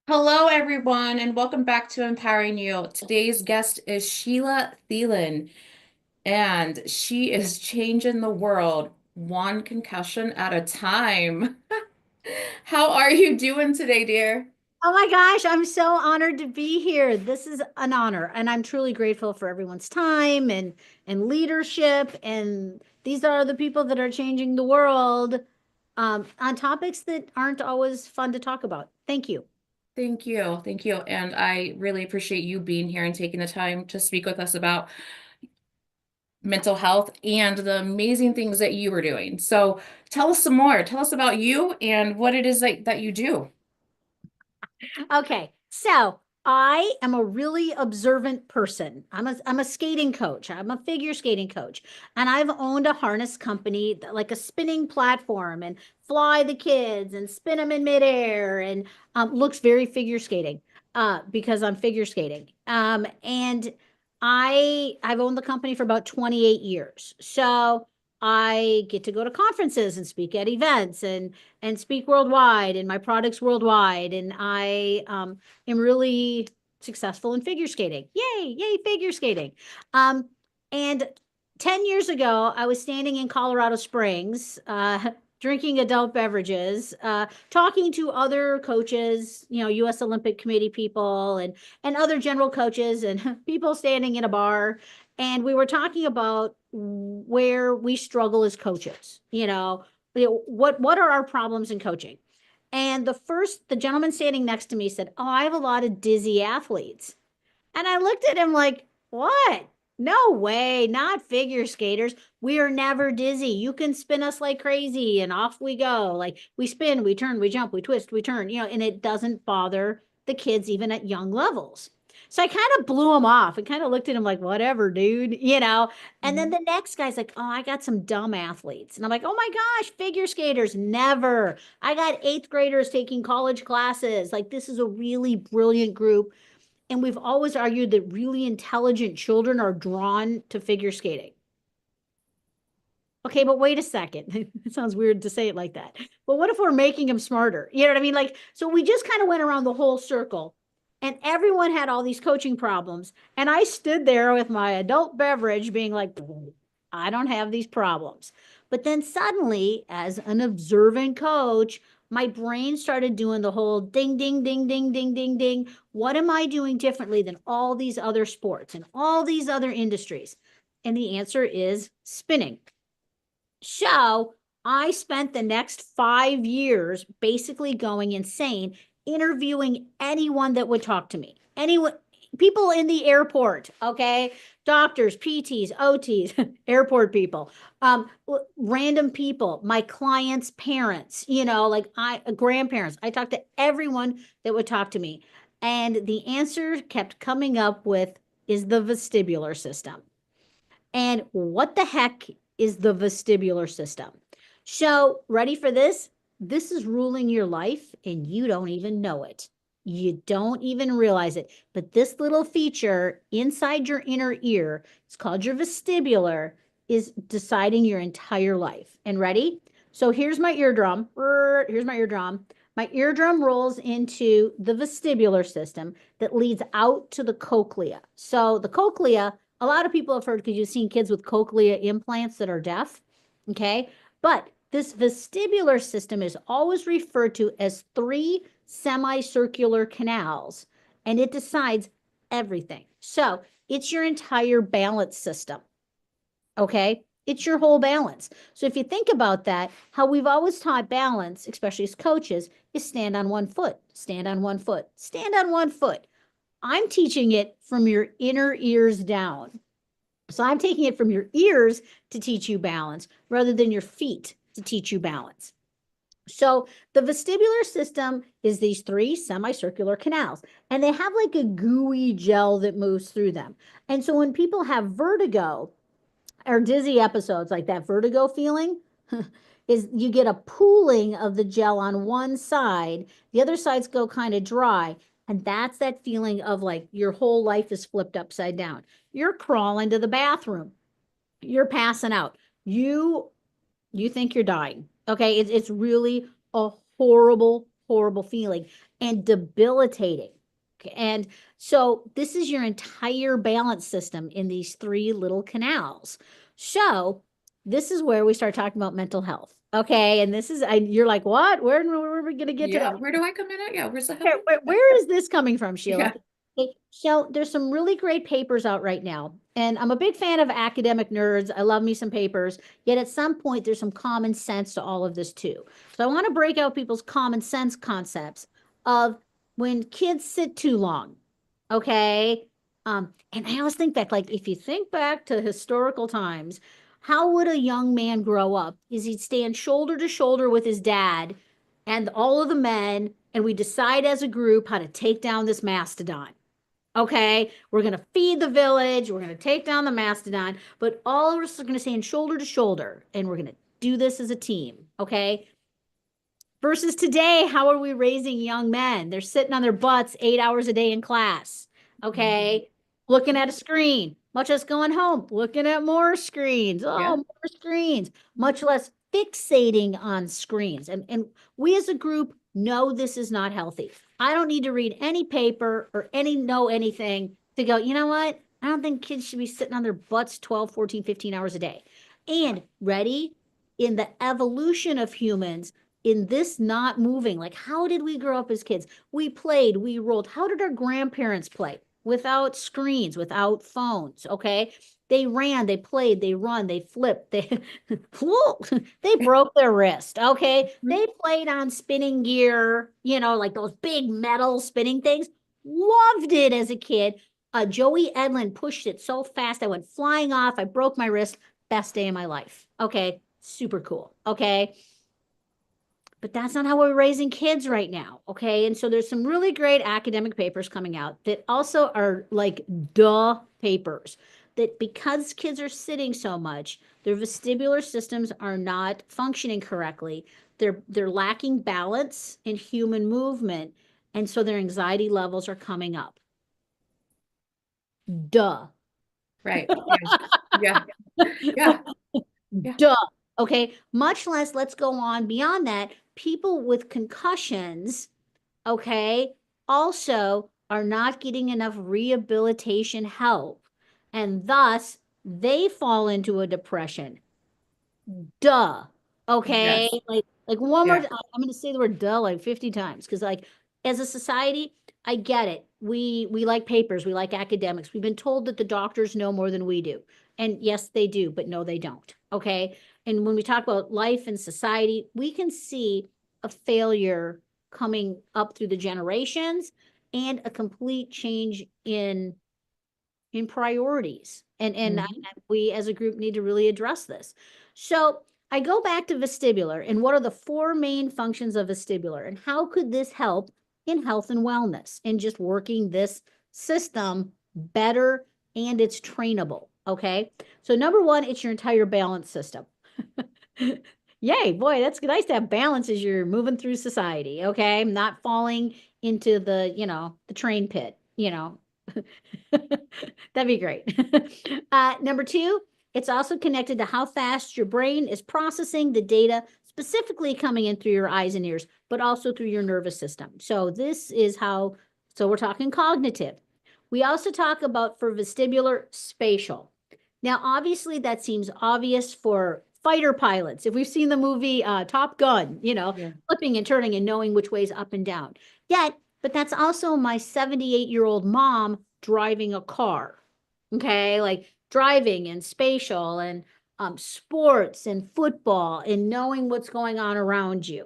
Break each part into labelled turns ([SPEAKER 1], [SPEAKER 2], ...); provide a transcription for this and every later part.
[SPEAKER 1] Hello, everyone, and welcome back to Empowering You. Today's guest is Sheila Thielen, and she is changing the world one concussion at a time. How are you doing today, dear?
[SPEAKER 2] Oh my gosh, I'm so honored to be here. This is an honor, and I'm truly grateful for everyone's time and leadership. And these are the people that are changing the world on topics that aren't always fun to talk about. Thank you.
[SPEAKER 1] Thank you. Thank you. And I really appreciate you being here and taking the time to speak with us about mental health and the amazing things that you were doing. So tell us some more. Tell us about you and what it is that you do.
[SPEAKER 2] Okay, so I am a really observant person. I'm a skating coach. I'm a figure skating coach, and I've owned a harness company like a spinning platform and fly the kids and spin them in midair and looks very figure skating because I'm figure skating. And I've owned the company for about 28 years. So I get to go to conferences and speak at events and speak worldwide and my products worldwide. And I am really successful in figure skating. Yay, yay, figure skating. Um, and 10 years ago, I was standing in Colorado Springs, drinking adult beverages, talking to other coaches, US Olympic Committee people and other general coaches and people standing in a bar. And we were talking about where we struggle as coaches, what are our problems in coaching? And the gentleman standing next to me said, "Oh, I have a lot of dizzy athletes." And I looked at him like, "What? No way, not figure skaters. We are never dizzy. You can spin us like crazy and off we go. Like we spin, we turn, we jump, we twist, we turn, and it doesn't bother the kids even at young levels." So I kind of blew him off and kind of looked at him like, "Whatever, dude." And then
[SPEAKER 1] Mhm.
[SPEAKER 2] the next guy's like, "Oh, I got some dumb athletes." And I'm like, "Oh my gosh, figure skaters, never. I got eighth graders taking college classes. Like, this is a really brilliant group. And we've always argued that really intelligent children are drawn to figure skating." Okay, but wait a second. It sounds weird to say it like that. But what if we're making them smarter? You know what I mean? Like, so we just kind of went around the whole circle and everyone had all these coaching problems. And I stood there with my adult beverage being like, "I don't have these problems." But then suddenly, as an observant coach, my brain started doing the whole ding, ding, ding, ding, ding, ding, ding. What am I doing differently than all these other sports and all these other industries? And the answer is spinning. So I spent the next 5 years basically going insane, interviewing anyone that would talk to me. Anyone, people in the airport, okay? Doctors, PTs, OTs, airport people, random people, my clients' parents, like grandparents. I talked to everyone that would talk to me. And the answer kept coming up with is the vestibular system. And what the heck is the vestibular system? So, ready for this? This is ruling your life and you don't even know it. You don't even realize it. But this little feature inside your inner ear, it's called your vestibular, is deciding your entire life. And ready? So, here's my eardrum. Here's my eardrum. My eardrum rolls into the vestibular system that leads out to the cochlea. So, the cochlea, a lot of people have heard because you've seen kids with cochlea implants that are deaf. Okay. But this vestibular system is always referred to as three semicircular canals, and it decides everything. So it's your entire balance system. Okay. It's your whole balance. So if you think about that, how we've always taught balance, especially as coaches, is stand on one foot, stand on one foot, stand on one foot. I'm teaching it from your inner ears down. So I'm taking it from your ears to teach you balance rather than your feet to teach you balance. So the vestibular system is these three semicircular canals, and they have like a gooey gel that moves through them. And so when people have vertigo or dizzy episodes, like that vertigo feeling, is you get a pooling of the gel on one side, the other sides go kind of dry. And that's that feeling of like your whole life is flipped upside down. You're crawling to the bathroom. You're passing out. You think you're dying. Okay, it's really a horrible, horrible feeling and debilitating. Okay. And so this is your entire balance system in these three little canals. So this is where we start talking about mental health. Okay. And this is, you're like, what? Where are we going to get to
[SPEAKER 1] Yeah.
[SPEAKER 2] that?
[SPEAKER 1] Where do I come in at? Yeah. Where's the
[SPEAKER 2] Where,
[SPEAKER 1] health?
[SPEAKER 2] where, where is this coming from, Sheila?
[SPEAKER 1] Yeah.
[SPEAKER 2] Okay, so there's some really great papers out right now. And I'm a big fan of academic nerds. I love me some papers. Yet at some point, there's some common sense to all of this too. So I want to break out people's common sense concepts of when kids sit too long. Okay. And I always think back, like if you think back to historical times, how would a young man grow up? Is he'd stand shoulder to shoulder with his dad and all of the men, and we decide as a group how to take down this mastodon. Okay, we're going to feed the village, we're going to take down the mastodon, but all of us are going to stand shoulder to shoulder, and we're going to do this as a team. Okay, versus today, how are we raising young men? They're sitting on their butts 8 hours a day in class. Okay, looking at a screen, much less going home, looking at more screens. Oh,
[SPEAKER 1] Yeah.
[SPEAKER 2] more screens, much less fixating on screens. And we as a group know this is not healthy. I don't need to read any paper or know anything to go, you know what? I don't think kids should be sitting on their butts 12, 14, 15 hours a day. And ready in the evolution of humans, in this not moving, like how did we grow up as kids? We played, we rolled. How did our grandparents play? Without screens, without phones. Okay. They ran, they played, they run, they flipped, they they broke their wrist. Okay.
[SPEAKER 1] Mhm.
[SPEAKER 2] They played on spinning gear, like those big metal spinning things. Loved it as a kid. Joey Edlin pushed it so fast, I went flying off. I broke my wrist. Best day of my life. Okay. Super cool. Okay. But that's not how we're raising kids right now. Okay. And so there's some really great academic papers coming out that also are like duh papers that because kids are sitting so much, their vestibular systems are not functioning correctly. They're lacking balance in human movement. And so their anxiety levels are coming up. Duh.
[SPEAKER 1] Right. Yeah. Yeah. Yeah. Yeah.
[SPEAKER 2] Duh. Okay. Much less, let's go on beyond that. People with concussions, okay, also are not getting enough rehabilitation help. And thus, they fall into a depression. Duh. Okay.
[SPEAKER 1] Yes.
[SPEAKER 2] Like one more,
[SPEAKER 1] Yeah.
[SPEAKER 2] I'm going to say the word duh like 50 times because like as a society, I get it. We like papers, we like academics. We've been told that the doctors know more than we do. And yes, they do, but no, they don't. Okay. And when we talk about life and society, we can see a failure coming up through the generations and a complete change in priorities. And
[SPEAKER 1] Mhm.
[SPEAKER 2] we as a group need to really address this. So I go back to vestibular and what are the four main functions of vestibular and how could this help in health and wellness and just working this system better and it's trainable. Okay. So number one, it's your entire balance system. Yay, boy, that's nice to have balance as you're moving through society. Okay. Not falling into the train pit. That'd be great. Number two, it's also connected to how fast your brain is processing the data, specifically coming in through your eyes and ears, but also through your nervous system. So so we're talking cognitive. We also talk about for vestibular spatial. Now, obviously, that seems obvious for fighter pilots. If we've seen the movie Top Gun,
[SPEAKER 1] Yeah.
[SPEAKER 2] flipping and turning and knowing which way's up and down. Yet, but that's also my 78-year-old mom driving a car. Okay, like driving and spatial and sports and football and knowing what's going on around you.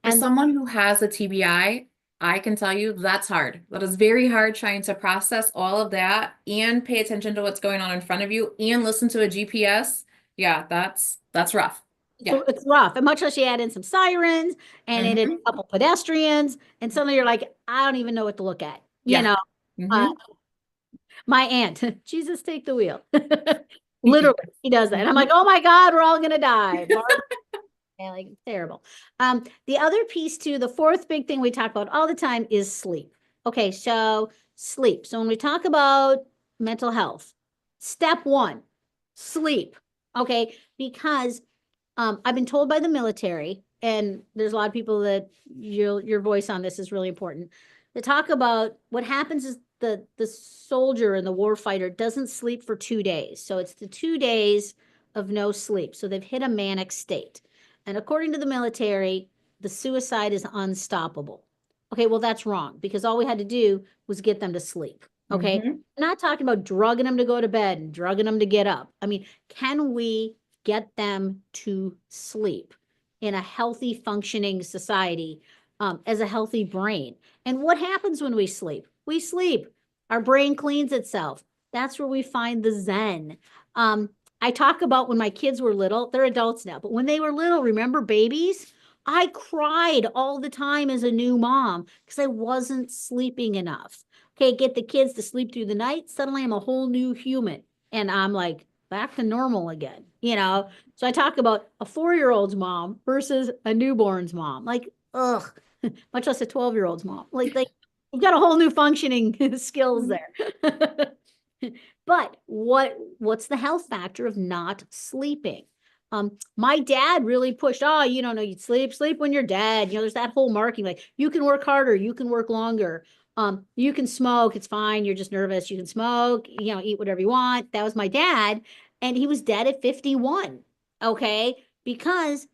[SPEAKER 1] For
[SPEAKER 2] And
[SPEAKER 1] someone who has a TBI, I can tell you that's hard. That is very hard trying to process all of that and pay attention to what's going on in front of you and listen to a GPS. Yeah, that's rough. Yeah.
[SPEAKER 2] so it's rough. And much less you add in some sirens and in a
[SPEAKER 1] Hmm.
[SPEAKER 2] couple pedestrians, and suddenly you're like, I don't even know what to look at.
[SPEAKER 1] Yeah.
[SPEAKER 2] Uh,
[SPEAKER 1] Hmm.
[SPEAKER 2] my aunt, Jesus, take the wheel. Literally, he does that. And I'm like, oh my God, we're all gonna die. Yeah, like terrible. The other piece too, the fourth big thing we talk about all the time is sleep. Okay, so sleep. So when we talk about mental health, step one, sleep. Okay, because I've been told by the military and there's a lot of people that your voice on this is really important. To talk about what happens is the soldier and the war fighter doesn't sleep for 2 days. So it's the 2 days of no sleep. So they've hit a manic state. And according to the military, the suicide is unstoppable. Okay, well, that's wrong because all we had to do was get them to sleep. Okay.
[SPEAKER 1] Hmm.
[SPEAKER 2] I'm not talking about drugging them to go to bed and drugging them to get up. I mean, can we get them to sleep in a healthy, functioning society, as a healthy brain? And what happens when we sleep? We sleep. Our brain cleans itself. That's where we find the zen. Um, I talk about when my kids were little, they're adults now, but when they were little, remember babies? I cried all the time as a new mom because I wasn't sleeping enough. Okay, get the kids to sleep through the night. Suddenly I'm a whole new human. And I'm like back to normal again, you know? So I talk about a 4-year-old's mom versus a newborn's mom. Like, ugh, much less a 12-year-old's mom. Like you've got a whole new functioning skills there. But what's the health factor of not sleeping? My dad really pushed, oh, you don't know, you'd sleep when you're dead. You know, there's that whole marking, like you can work harder, you can work longer. You can smoke, it's fine, you're just nervous. You can smoke, you know, eat whatever you want. That was my dad, and he was dead at 51. Okay, because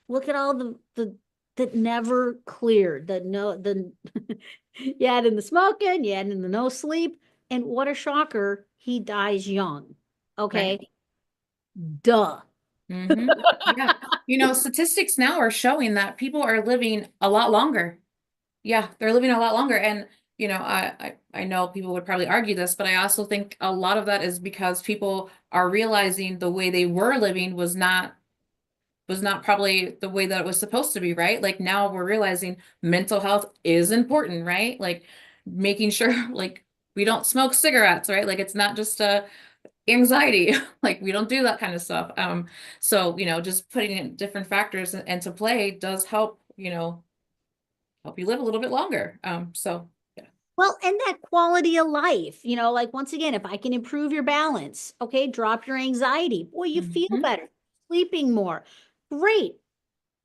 [SPEAKER 2] look at all the that never cleared. The no the you add in the smoking, you add in the no sleep, and what a shocker, he dies young.
[SPEAKER 1] Right.
[SPEAKER 2] Okay, duh.
[SPEAKER 1] Hmm. Yeah. Statistics now are showing that people are living a lot longer. Yeah, they're living a lot longer. And, I know people would probably argue this, but I also think a lot of that is because people are realizing the way they were living was not probably the way that it was supposed to be, right? Like now we're realizing mental health is important, right? Like making sure like we don't smoke cigarettes, right? Like it's not just anxiety. Like we don't do that kind of stuff. So, just putting in different factors into play does help you live a little bit longer. So yeah.
[SPEAKER 2] Well, and that quality of life, like once again, if I can improve your balance, okay, drop your anxiety. Boy, you feel
[SPEAKER 1] Hmm.
[SPEAKER 2] better, sleeping more. Great.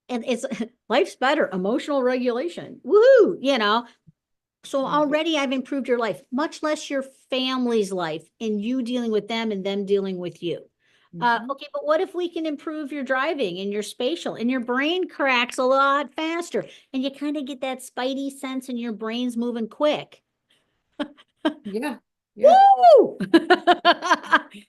[SPEAKER 2] And it's life's better, emotional regulation. Woohoo. So
[SPEAKER 1] Yeah.
[SPEAKER 2] already I've improved your life, much less your family's life and you dealing with them and them dealing with you.
[SPEAKER 1] Hmm.
[SPEAKER 2] Okay, but what if we can improve your driving and your spatial and your brain cracks a lot faster and you kind of get that spidey sense and your brain's moving quick?
[SPEAKER 1] Yeah. Yeah.
[SPEAKER 2] Woo!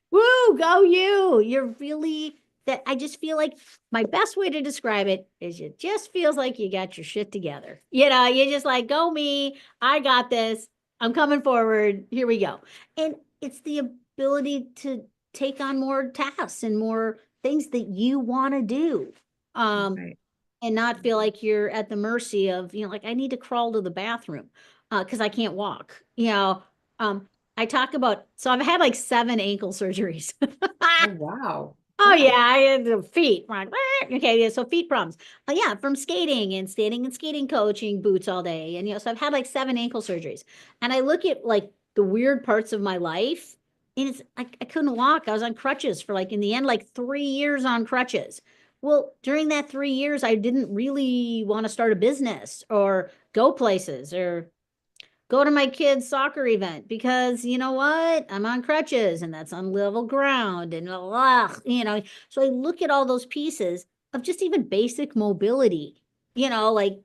[SPEAKER 2] Woo, go you. You're really that I just feel like my best way to describe it is it just feels like you got your shit together. You're just like, go me, I got this. I'm coming forward. Here we go. And it's the ability to take on more tasks and more things that you want to do.
[SPEAKER 1] Right.
[SPEAKER 2] And not feel like you're at the mercy of, like I need to crawl to the bathroom because I can't walk. Um, I talk about, so I've had like 7 ankle surgeries.
[SPEAKER 1] Oh, wow.
[SPEAKER 2] Oh yeah,
[SPEAKER 1] Wow.
[SPEAKER 2] I had the feet. Right. Okay, yeah, so feet problems. Yeah, from skating and standing and skating coaching boots all day. And so I've had like 7 ankle surgeries. And I look at like the weird parts of my life, and it's I couldn't walk. I was on crutches for like in the end, like 3 years on crutches. Well, during that 3 years, I didn't really want to start a business or go places or go to my kid's soccer event because you know what? I'm on crutches and that's on level ground and So I look at all those pieces of just even basic mobility, like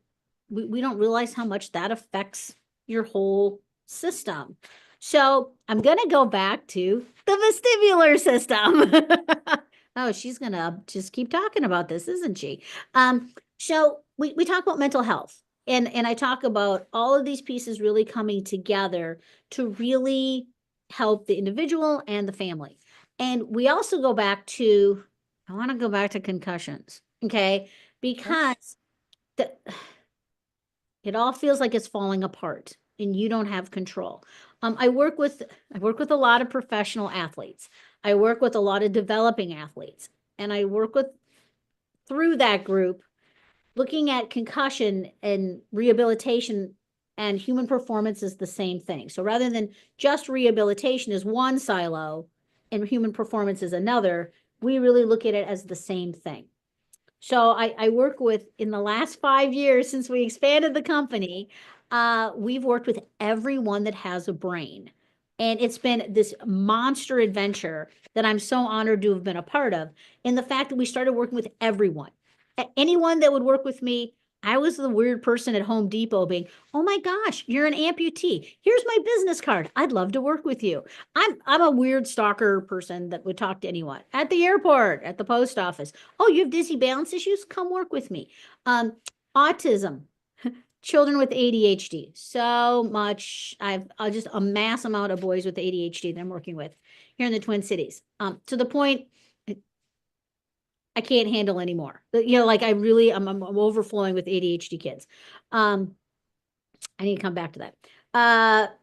[SPEAKER 2] we don't realize how much that affects your whole system. So I'm going to go back to the vestibular system. Oh, she's going to just keep talking about this, isn't she? So we talk about mental health. And I talk about all of these pieces really coming together to really help the individual and the family. And we also go back to, I want to go back to concussions, okay?
[SPEAKER 1] Okay.
[SPEAKER 2] Because the, it all feels like it's falling apart and you don't have control. I work with a lot of professional athletes. I work with a lot of developing athletes, and I work with through that group looking at concussion and rehabilitation and human performance is the same thing. So rather than just rehabilitation is one silo and human performance is another, we really look at it as the same thing. So I work with, in the last 5 years since we expanded the company, we've worked with everyone that has a brain. And it's been this monster adventure that I'm so honored to have been a part of. In the fact that we started working with everyone. Anyone that would work with me, I was the weird person at Home Depot being, oh my gosh, you're an amputee. Here's my business card. I'd love to work with you. I'm a weird stalker person that would talk to anyone at the airport, at the post office. Oh, you have dizzy balance issues? Come work with me. Um, Autism, children with ADHD. So much. I've just a mass amount of boys with ADHD that I'm working with here in the Twin Cities. To the point I can't handle anymore. Like I'm overflowing with ADHD kids. Um, I need to come back to that.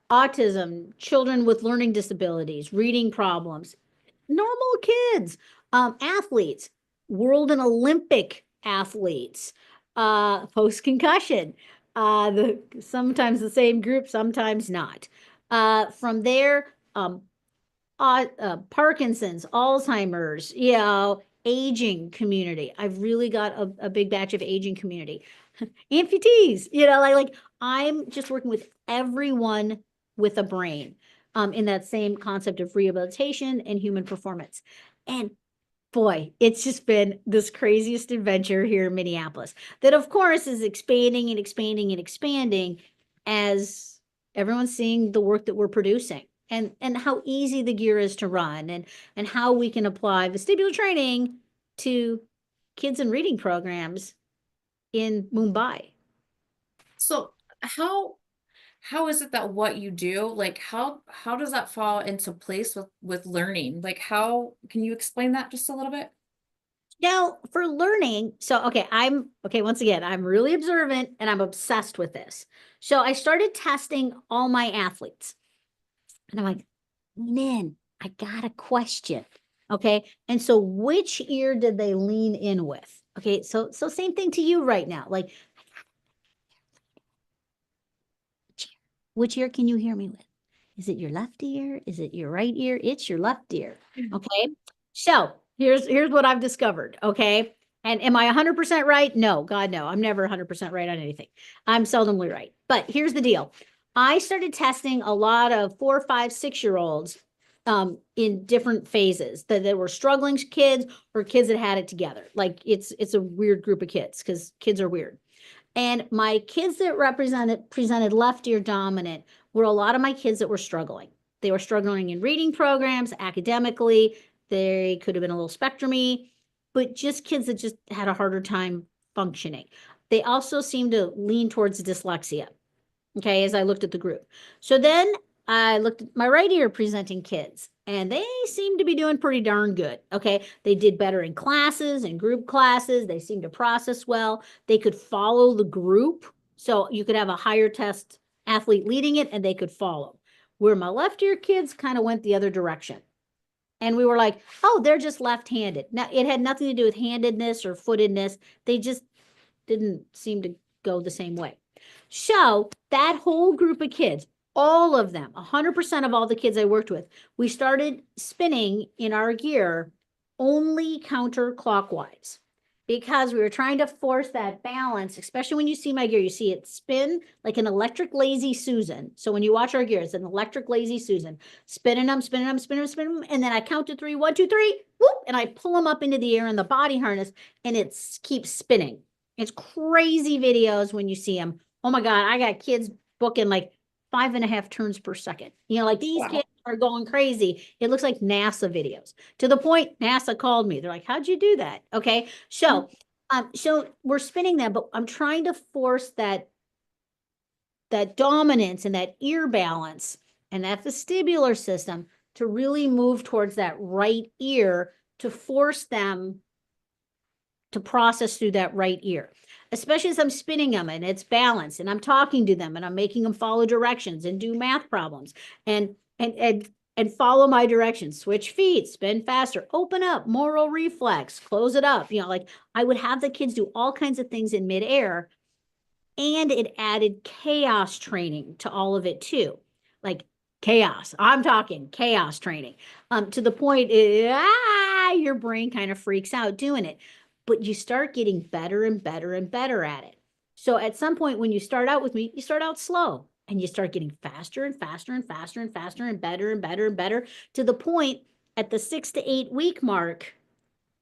[SPEAKER 2] Autism, children with learning disabilities, reading problems, normal kids, athletes, world and Olympic athletes, post concussion. Sometimes the same group, sometimes not. From there, Parkinson's, Alzheimer's, aging community. I've really got a big batch of aging community. Amputees, like I'm just working with everyone with a brain, in that same concept of rehabilitation and human performance. And boy, it's just been this craziest adventure here in Minneapolis that, of course, is expanding and expanding and expanding as everyone's seeing the work that we're producing and how easy the gear is to run and how we can apply vestibular training to kids and reading programs in Mumbai.
[SPEAKER 1] So how is it that what you do, like how does that fall into place with learning? Like how can you explain that just a little bit?
[SPEAKER 2] Now, for learning, so okay, once again, I'm really observant and I'm obsessed with this. So I started testing all my athletes. And I'm like, lean in. I got a question. Okay. And so which ear did they lean in with? Okay. So same thing to you right now. Like, which ear can you hear me with? Is it your left ear? Is it your right ear? It's your left ear. Okay. So here's what I've discovered. Okay. And am I 100% right? No, God, no. I'm never 100% right on anything. I'm seldomly right. But here's the deal. I started testing a lot of 4, 5, 6-year-olds in different phases that were struggling kids or kids that had it together. Like it's a weird group of kids because kids are weird. And my kids that presented left ear dominant were a lot of my kids that were struggling. They were struggling in reading programs, academically. They could have been a little spectrumy, but just kids that just had a harder time functioning. They also seemed to lean towards dyslexia. Okay, as I looked at the group. So then I looked at my right ear presenting kids, and they seemed to be doing pretty darn good. Okay, they did better in classes and group classes. They seemed to process well. They could follow the group. So you could have a higher test athlete leading it, and they could follow. Where my left ear kids kind of went the other direction. And we were like, oh, they're just left-handed. Now, it had nothing to do with handedness or footedness. They just didn't seem to go the same way. So that whole group of kids, all of them, 100% of all the kids I worked with, we started spinning in our gear only counterclockwise because we were trying to force that balance, especially when you see my gear, you see it spin like an electric lazy Susan. So when you watch our gear, it's an electric lazy Susan, spinning them, spinning them, spinning them, spinning them. And then I count to three, 1, 2, 3, whoop, and I pull them up into the air in the body harness and it keeps spinning. It's crazy videos when you see them. Oh my God, I got kids booking like 5.5 turns per second. Like these kids
[SPEAKER 1] Wow.
[SPEAKER 2] are going crazy. It looks like NASA videos to the point NASA called me. They're like, how'd you do that? Okay. So we're spinning them, but I'm trying to force that dominance and that ear balance and that vestibular system to really move towards that right ear to force them to process through that right ear, especially as I'm spinning them and it's balanced and I'm talking to them and I'm making them follow directions and do math problems and follow my directions, switch feet, spin faster, open up, moral reflex, close it up. Like I would have the kids do all kinds of things in midair, and it added chaos training to all of it too. Like chaos. I'm talking chaos training. To the point, your brain kind of freaks out doing it. but you start getting better and better and better at it. So at some point, when you start out with me, you start out slow and you start getting faster and faster and faster and faster and better and better and better to the point at the 6 to 8 week mark,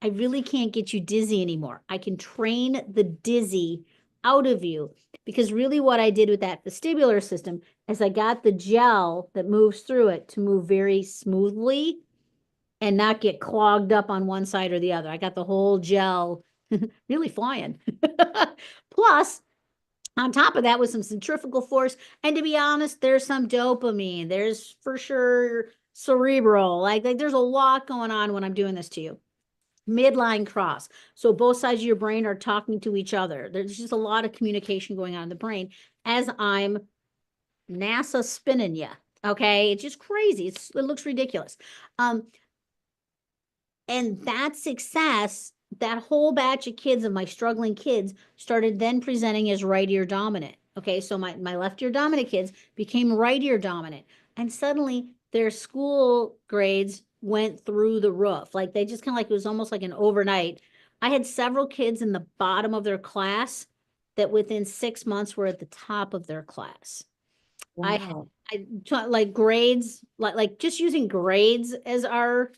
[SPEAKER 2] I really can't get you dizzy anymore. I can train the dizzy out of you because really what I did with that vestibular system is I got the gel that moves through it to move very smoothly and not get clogged up on one side or the other. I got the whole gel really flying. Plus, on top of that was some centrifugal force. And to be honest, there's some dopamine. There's for sure cerebral. Like there's a lot going on when I'm doing this to you. Midline cross. So both sides of your brain are talking to each other. There's just a lot of communication going on in the brain as I'm NASA spinning you. Okay. It's just crazy. It looks ridiculous. And that success, that whole batch of kids of my struggling kids started then presenting as right ear dominant. Okay, so my left ear dominant kids became right ear dominant. And suddenly their school grades went through the roof. Like they just kind of like it was almost like an overnight. I had several kids in the bottom of their class that within 6 months were at the top of their class. I
[SPEAKER 1] Wow.
[SPEAKER 2] like grades, like just using grades as our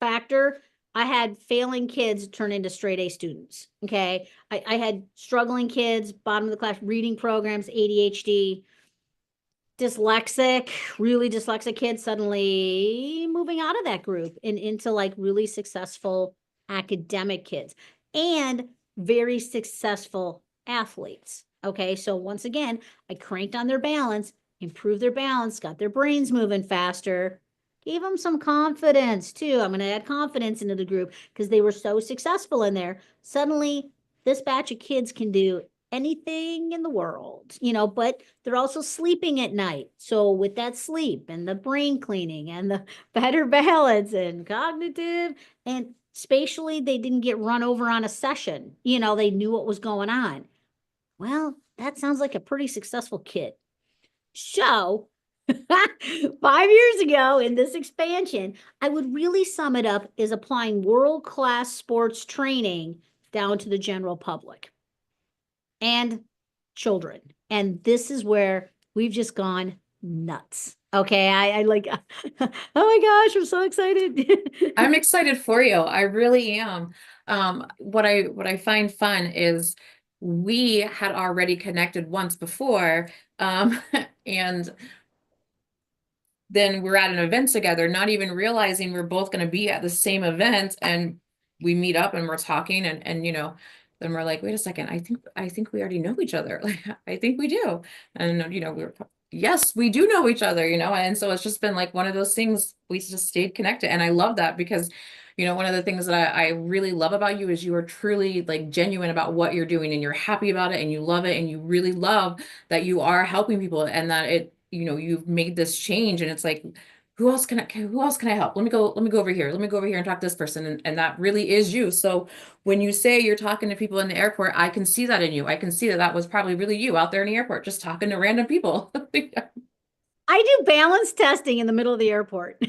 [SPEAKER 2] factor, I had failing kids turn into straight A students. Okay. I had struggling kids, bottom of the class, reading programs, ADHD, dyslexic, really dyslexic kids suddenly moving out of that group and into like really successful academic kids and very successful athletes. Okay. So once again, I cranked on their balance, improved their balance, got their brains moving faster, gave them some confidence too. I'm going to add confidence into the group because they were so successful in there. Suddenly, this batch of kids can do anything in the world, but they're also sleeping at night. So with that sleep and the brain cleaning and the better balance and cognitive and spatially, they didn't get run over on a session. They knew what was going on. Well, that sounds like a pretty successful kid. So 5 years ago in this expansion, I would really sum it up as applying world-class sports training down to the general public and children. And this is where we've just gone nuts. Okay. I like, oh my gosh, I'm so excited.
[SPEAKER 1] I'm excited for you. I really am. What I find fun is we had already connected once before, and then we're at an event together, not even realizing we're both going to be at the same event, and we meet up and we're talking, and then we're like, wait a second, I think we already know each other. Like, I think we do. And we're yes, we do know each other, and so it's just been like one of those things, we just stayed connected. And I love that because one of the things that I really love about you is you are truly like genuine about what you're doing, and you're happy about it, and you love it, and you really love that you are helping people, and that you've made this change. And it's like, who else can I help? Let me go over here. Let me go over here and talk to this person. And that really is you. So when you say you're talking to people in the airport, I can see that in you. I can see that that was probably really you out there in the airport, just talking to random people.
[SPEAKER 2] I do balance testing in the middle of the airport.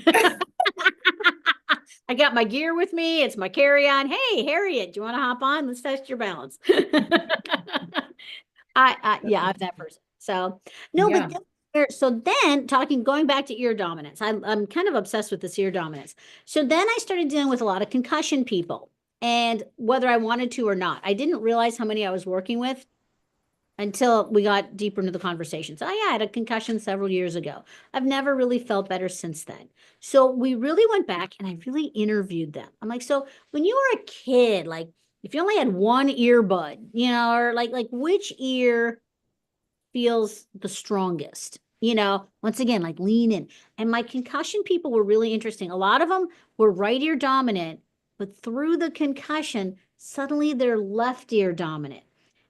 [SPEAKER 2] I got my gear with me. It's my carry-on. Hey, Harriet, do you want to hop on? Let's test your balance. Yeah, I'm that person. So no, but
[SPEAKER 1] Yeah.
[SPEAKER 2] so then going back to ear dominance, I'm kind of obsessed with this ear dominance. So then I started dealing with a lot of concussion people, and whether I wanted to or not, I didn't realize how many I was working with until we got deeper into the conversation. So yeah, I had a concussion several years ago. I've never really felt better since then. So we really went back and I really interviewed them. I'm like, so when you were a kid, like if you only had one earbud, or like which ear feels the strongest? Once again, like lean in. And my concussion people were really interesting. A lot of them were right ear dominant, but through the concussion, suddenly they're left ear dominant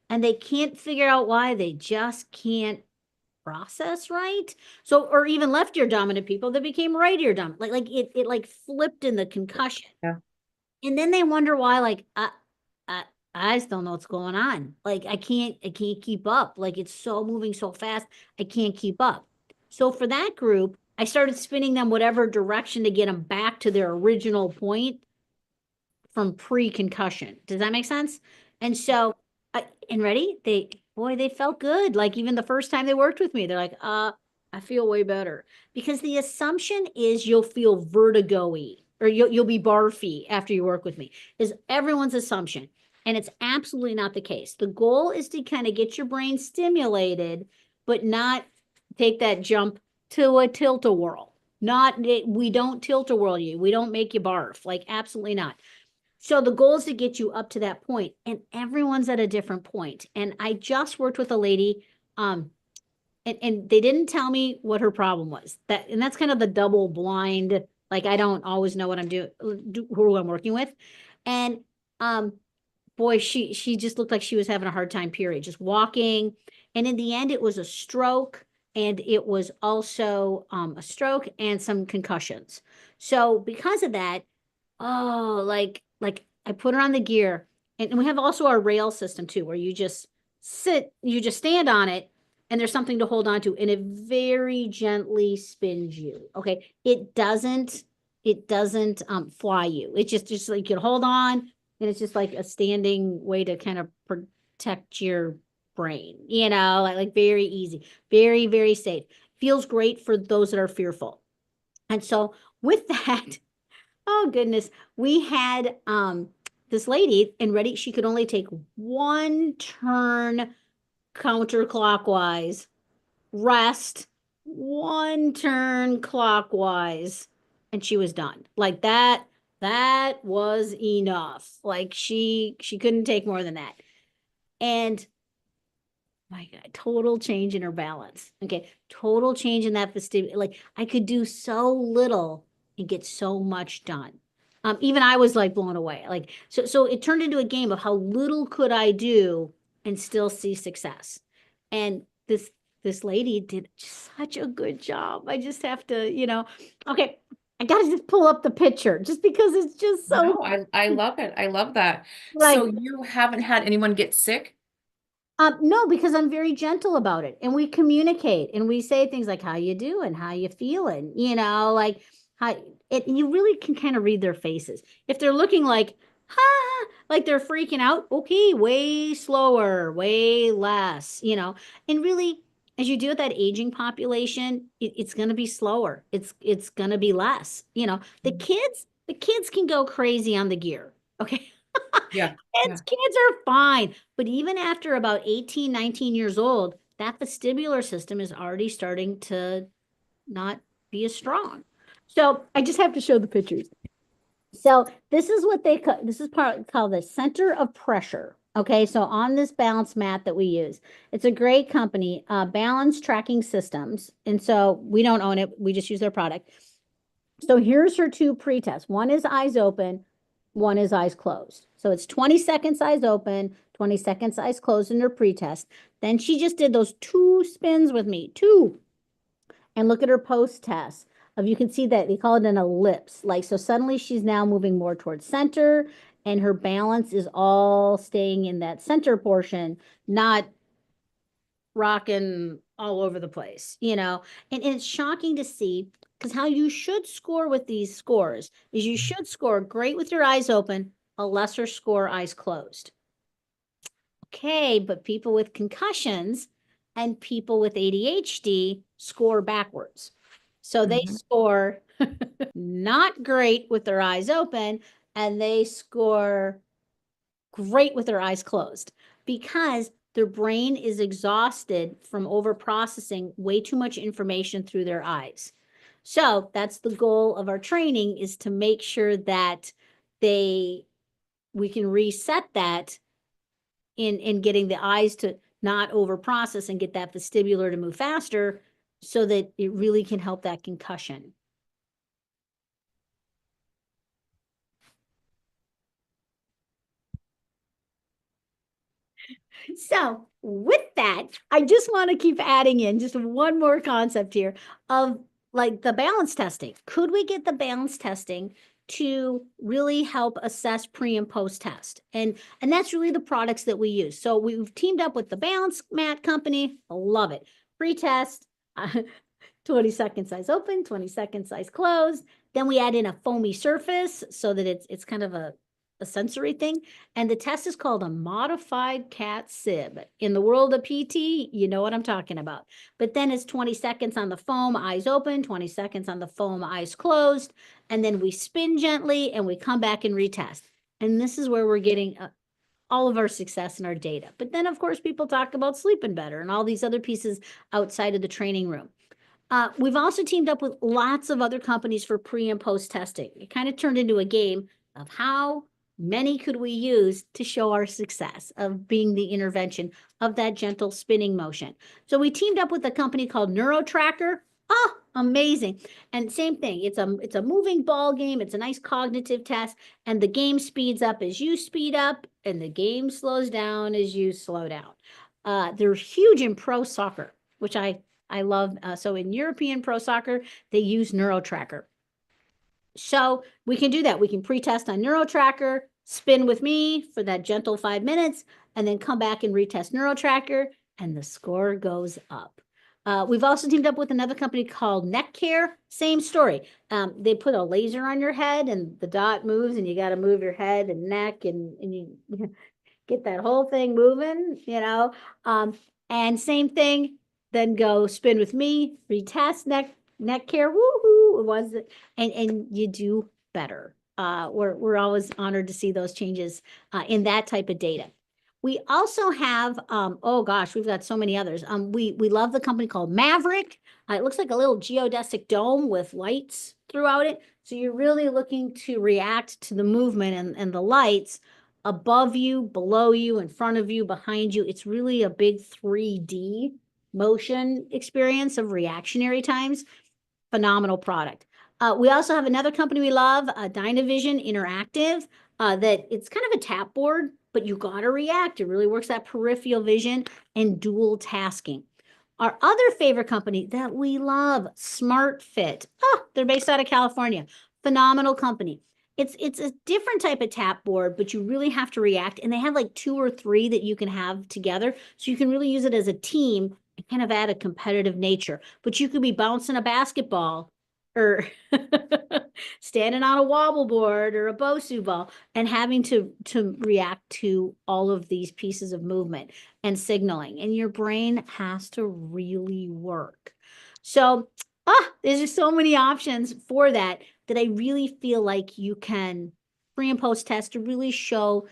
[SPEAKER 2] and they can't figure out why. They just can't process right. So, or even left ear dominant people that became right ear dominant, like it like flipped in the concussion.
[SPEAKER 1] Yeah.
[SPEAKER 2] And then they wonder why, like, I, I just don't know what's going on. Like, I can't keep up. Like, it's so moving so fast, I can't keep up. So for that group, I started spinning them whatever direction to get them back to their original point from pre-concussion. Does that make sense? And so, and ready? They felt good. Like even the first time they worked with me, they're like, I feel way better. Because the assumption is you'll feel vertigo-y or you'll be barfy after you work with me, is everyone's assumption. And it's absolutely not the case. The goal is to kind of get your brain stimulated, but not take that jump to a tilt-a-whirl. Not, we don't tilt-a-whirl you. We don't make you barf. Like, absolutely not. So the goal is to get you up to that point, and everyone's at a different point. And I just worked with a lady, and they didn't tell me what her problem was. And that's kind of the double blind, like I don't always know what I'm doing, who I'm working with. And um, boy, she just looked like she was having a hard time, period, just walking. And in the end, it was a stroke, and it was also a stroke and some concussions. So because of that, oh, like I put her on the gear, and we have also our rail system too, where you just you just stand on it, and there's something to hold on to, and it very gently spins you. Okay, it doesn't fly you. It just like you can hold on, and it's just like a standing way to kind of protect your brain. Like very easy, very very safe. Feels great for those that are fearful. And so with that. Oh goodness. We had this lady, and ready, she could only take one turn counterclockwise, rest, one turn clockwise, and she was done. Like that was enough. Like she couldn't take more than that. And my God, total change in her balance. Okay, total change in that vestibular. Like I could do so little and get so much done. Even I was like blown away. Like so it turned into a game of how little could I do and still see success. And this lady did such a good job. I just have to, okay, I gotta just pull up the picture just because it's just so
[SPEAKER 1] No, I love it. I love that.
[SPEAKER 2] like
[SPEAKER 1] So you haven't had anyone get sick?
[SPEAKER 2] no, because I'm very gentle about it, and we communicate, and we say things like "How you doing? How you feeling?" Like how it. You really can kind of read their faces if they're looking like, "Ha," like they're freaking out. Okay, way slower, way less. And really, as you deal with that aging population, it's going to be slower. It's going to be less. The kids can go crazy on the gear. Okay.
[SPEAKER 1] Yeah.
[SPEAKER 2] Kids,
[SPEAKER 1] Yeah.
[SPEAKER 2] kids are fine. But even after about 18, 19 years old, that vestibular system is already starting to not be as strong. So I just have to show the pictures. So this is what they call, this is called the center of pressure. Okay, so on this balance mat that we use, it's a great company, Balance Tracking Systems. And so we don't own it, we just use their product. So here's her two pre-tests. One is eyes open, one is eyes closed. So it's 20 seconds eyes open, 20 seconds eyes closed in her pre-test. Then she just did those two spins with me, two. And look at her post-test. You can see that they call it an ellipse. Like, so suddenly she's now moving more towards center, and her balance is all staying in that center portion, not rocking all over the place, and it's shocking to see because how you should score with these scores is you should score great with your eyes open, a lesser score eyes closed. Okay, but people with concussions and people with ADHD score backwards. So they
[SPEAKER 1] Mhm.
[SPEAKER 2] score not great with their eyes open, and they score great with their eyes closed because their brain is exhausted from over processing way too much information through their eyes. So that's the goal of our training, is to make sure that they we can reset that in getting the eyes to not over process and get that vestibular to move faster so that it really can help that concussion. So, with that, I just want to keep adding in just one more concept here of like the balance testing. Could we get the balance testing to really help assess pre and post test? And that's really the products that we use. So we've teamed up with the Balance Mat company. I love it. Pre-test, 20 seconds eyes open, 20 seconds eyes closed. Then we add in a foamy surface so that it's kind of a a sensory thing. And the test is called a modified cat sib. In the world of PT, you know what I'm talking about. But then it's 20 seconds on the foam, eyes open, 20 seconds on the foam, eyes closed. And then we spin gently and we come back and retest. And this is where we're getting all of our success and our data. But then, of course, people talk about sleeping better and all these other pieces outside of the training room. We've also teamed up with lots of other companies for pre and post testing. It kind of turned into a game of how many could we use to show our success of being the intervention of that gentle spinning motion. So we teamed up with a company called NeuroTracker. Oh, amazing. And same thing, it's a moving ball game. It's a nice cognitive test, and the game speeds up as you speed up, and the game slows down as you slow down. They're huge in pro soccer, which I love. So in European pro soccer, they use NeuroTracker. So we can do that. We can pre-test on NeuroTracker, spin with me for that gentle 5 minutes, and then come back and retest NeuroTracker, and the score goes up. We've also teamed up with another company called Neck Care. Same story. They put a laser on your head, and the dot moves, and you got to move your head and neck, and you get that whole thing moving, and same thing, then go spin with me, retest neck care, woohoo, it was, and you do better. We're always honored to see those changes in that type of data. We also have, oh gosh, we've got so many others. We love the company called Maverick. It looks like a little geodesic dome with lights throughout it. So you're really looking to react to the movement and the lights above you, below you, in front of you, behind you. It's really a big 3D motion experience of reactionary times. Phenomenal product. We also have another company we love, Dynavision Interactive, that it's kind of a tap board, but you got to react. It really works that peripheral vision and dual tasking. Our other favorite company that we love, SmartFit. Oh, they're based out of California. Phenomenal company. It's a different type of tap board, but you really have to react. And they have like 2 or 3 that you can have together. So you can really use it as a team and kind of add a competitive nature. But you could be bouncing a basketball or standing on a wobble board or a Bosu ball and having to react to all of these pieces of movement and signaling. And your brain has to really work. So there's just so many options for that I really feel like you can pre and post test to really show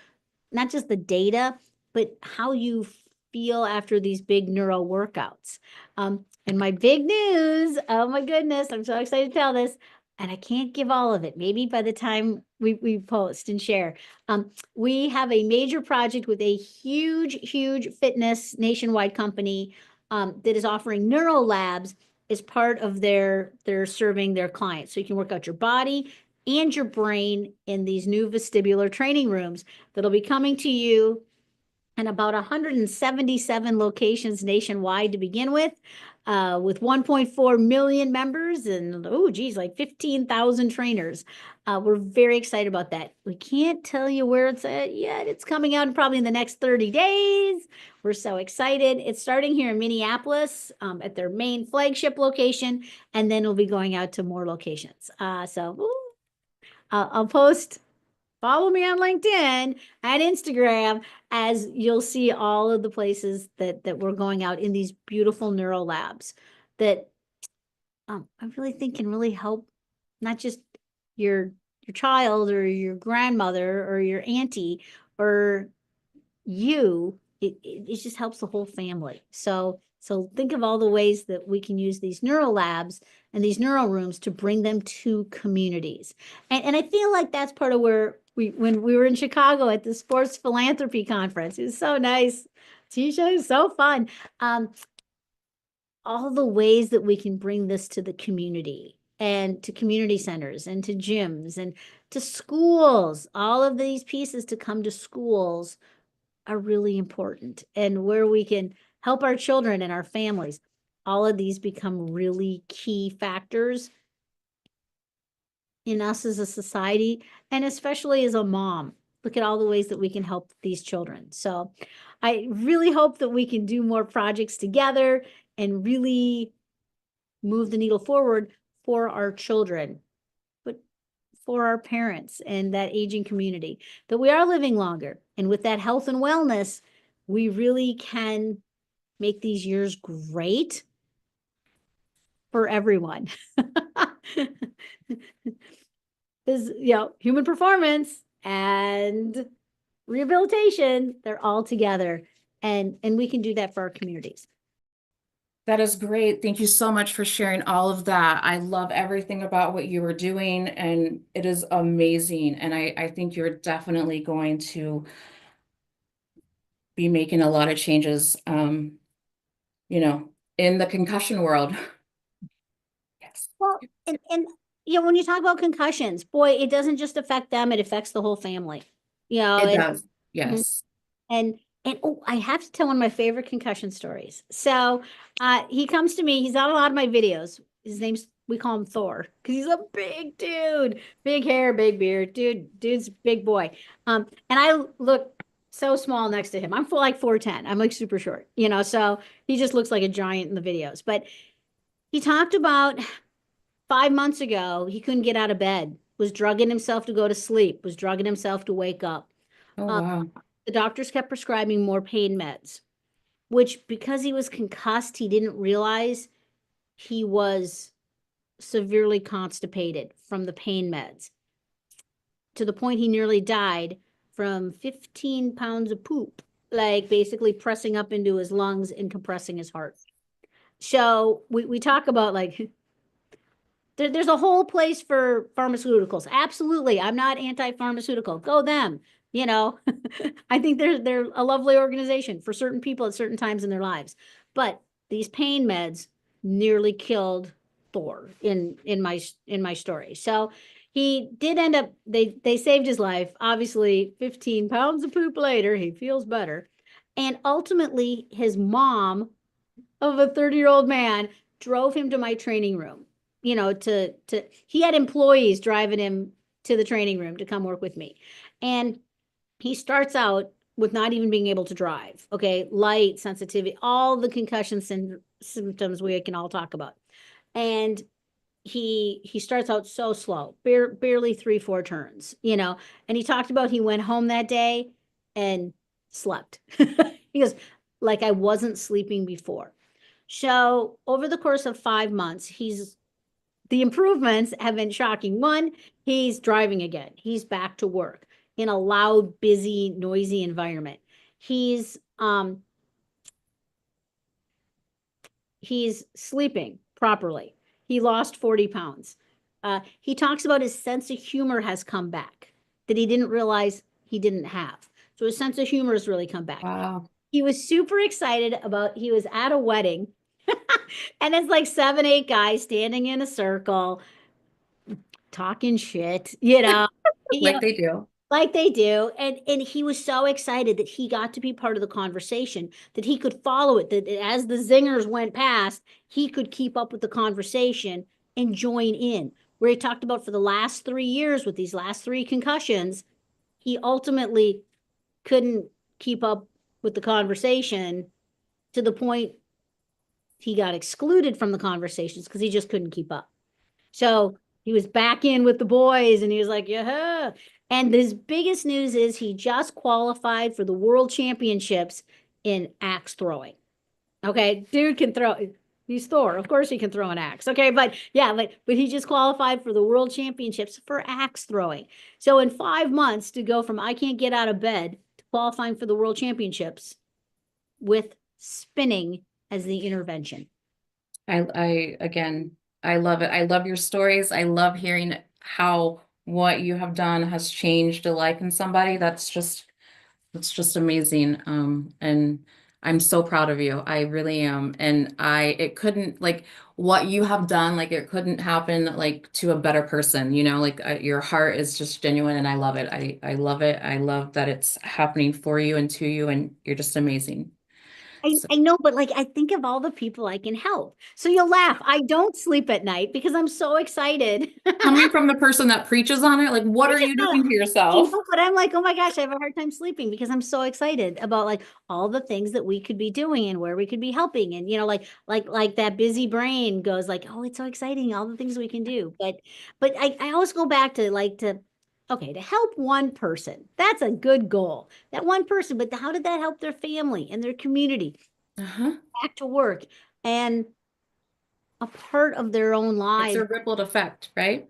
[SPEAKER 2] not just the data, but how you feel after these big neuro workouts. And my big news, oh my goodness, I'm so excited to tell this, and I can't give all of it. Maybe by the time we post and share. We have a major project with a huge fitness nationwide company that is offering neuro labs as part of their serving their clients. So you can work out your body and your brain in these new vestibular training rooms that'll be coming to you in about 177 locations nationwide to begin with 1.4 million members and, oh, geez, like 15,000 trainers. We're very excited about that. We can't tell you where it's at yet. It's coming out probably in the next 30 days. We're so excited. It's starting here in Minneapolis at their main flagship location, and then it'll be going out to more locations. I'll post. Follow me on LinkedIn and Instagram as you'll see all of the places that we're going out in these beautiful neuro labs that I really think can really help not just your child or your grandmother or your auntie or you. It just helps the whole family. So think of all the ways that we can use these neuro labs and these neuro rooms to bring them to communities. And I feel like that's part of where when we were in Chicago at the sports philanthropy conference, it was so nice. Tisha, it was so fun. All the ways that we can bring this to the community and to community centers and to gyms and to schools, all of these pieces to come to schools are really important, and where we can help our children and our families. All of these become really key factors in us as a society, and especially as a mom. Look at all the ways that we can help these children. So I really hope that we can do more projects together and really move the needle forward for our children, but for our parents and that aging community, that we are living longer. And with that health and wellness, we really can make these years great for everyone. Because, human performance and rehabilitation, they're all together. And we can do that for our communities.
[SPEAKER 1] That is great. Thank you so much for sharing all of that. I love everything about what you were doing, and it is amazing. And I think you're definitely going to be making a lot of changes, you know, in the concussion world. Yes,
[SPEAKER 2] Well, and when you talk about concussions, boy, it doesn't just affect them, it affects the whole family.
[SPEAKER 1] it
[SPEAKER 2] And
[SPEAKER 1] does.
[SPEAKER 2] mhm.
[SPEAKER 1] Yes.
[SPEAKER 2] and oh, I have to tell one of my favorite concussion stories. So he comes to me, he's on a lot of my videos. His name's, we call him Thor, because he's a big dude, big hair, big beard, dude's big boy. And I look so small next to him. I'm like 4'10. I'm like super short, so he just looks like a giant in the videos. But he talked about 5 months ago, he couldn't get out of bed, was drugging himself to go to sleep, was drugging himself to wake up.
[SPEAKER 1] Oh,
[SPEAKER 2] Um,
[SPEAKER 1] wow.
[SPEAKER 2] the doctors kept prescribing more pain meds, which, because he was concussed, he didn't realize he was severely constipated from the pain meds, to the point he nearly died from 15 pounds of poop, like basically pressing up into his lungs and compressing his heart. So we talk about like there's a whole place for pharmaceuticals. Absolutely. I'm not anti-pharmaceutical. Go them. You know, I think they're a lovely organization for certain people at certain times in their lives. But these pain meds nearly killed Thor in my story. So he did end up, they saved his life. Obviously, 15 pounds of poop later, he feels better. And ultimately, his mom of a 30-year-old man drove him to my training room, to he had employees driving him to the training room to come work with me. And he starts out with not even being able to drive. Okay, light sensitivity, all the concussion symptoms we can all talk about. And he starts out so slow, barely 3-4 turns, and he talked about he went home that day and slept. He goes, like, I wasn't sleeping before. So over the course of 5 months, the improvements have been shocking. One, he's driving again. He's back to work in a loud, busy, noisy environment. He's sleeping properly. He lost 40 pounds. He talks about his sense of humor has come back that he didn't realize he didn't have. So his sense of humor has really come back.
[SPEAKER 1] Wow.
[SPEAKER 2] He was super excited about, he was at a wedding and it's like 7, 8 guys standing in a circle talking shit, you
[SPEAKER 1] Like
[SPEAKER 2] know,
[SPEAKER 1] they do.
[SPEAKER 2] like they do. And he was so excited that he got to be part of the conversation, that he could follow it, that as the zingers went past, he could keep up with the conversation and join in. Where he talked about for the last 3 years with these last three concussions, he ultimately couldn't keep up with the conversation, to the point he got excluded from the conversations because he just couldn't keep up. So he was back in with the boys and he was like, yeah. And his biggest news is he just qualified for the world championships in axe throwing. Okay. Dude can throw. He's Thor. Of course he can throw an axe. Okay. But yeah, but he just qualified for the world championships for axe throwing. So in 5 months, to go from I can't get out of bed to qualifying for the world championships with spinning as the intervention.
[SPEAKER 1] Again, I love it. I love your stories. I love hearing how what you have done has changed a life in somebody. It's just amazing. And I'm so proud of you. I really am. And it couldn't, like, what you have done, like, it couldn't happen, like, to a better person, like, your heart is just genuine and I love it. I love it. I love that it's happening for you and to you, and you're just amazing.
[SPEAKER 2] I know, but like I think of all the people I can help. So you'll laugh. I don't sleep at night because I'm so excited.
[SPEAKER 1] Coming from the person that preaches on it, like, what
[SPEAKER 2] I
[SPEAKER 1] are
[SPEAKER 2] just
[SPEAKER 1] you
[SPEAKER 2] gotta,
[SPEAKER 1] doing to
[SPEAKER 2] I
[SPEAKER 1] yourself?
[SPEAKER 2] know, but I'm like, oh my gosh, I have a hard time sleeping because I'm so excited about like all the things that we could be doing and where we could be helping. And like that busy brain goes like, oh, it's so exciting, all the things we can do. But I always go back to okay, to help one person. That's a good goal. That one person, but how did that help their family and their community
[SPEAKER 1] Uh-huh.
[SPEAKER 2] back to work and a part of their own
[SPEAKER 1] It's
[SPEAKER 2] lives?
[SPEAKER 1] a rippled effect, right?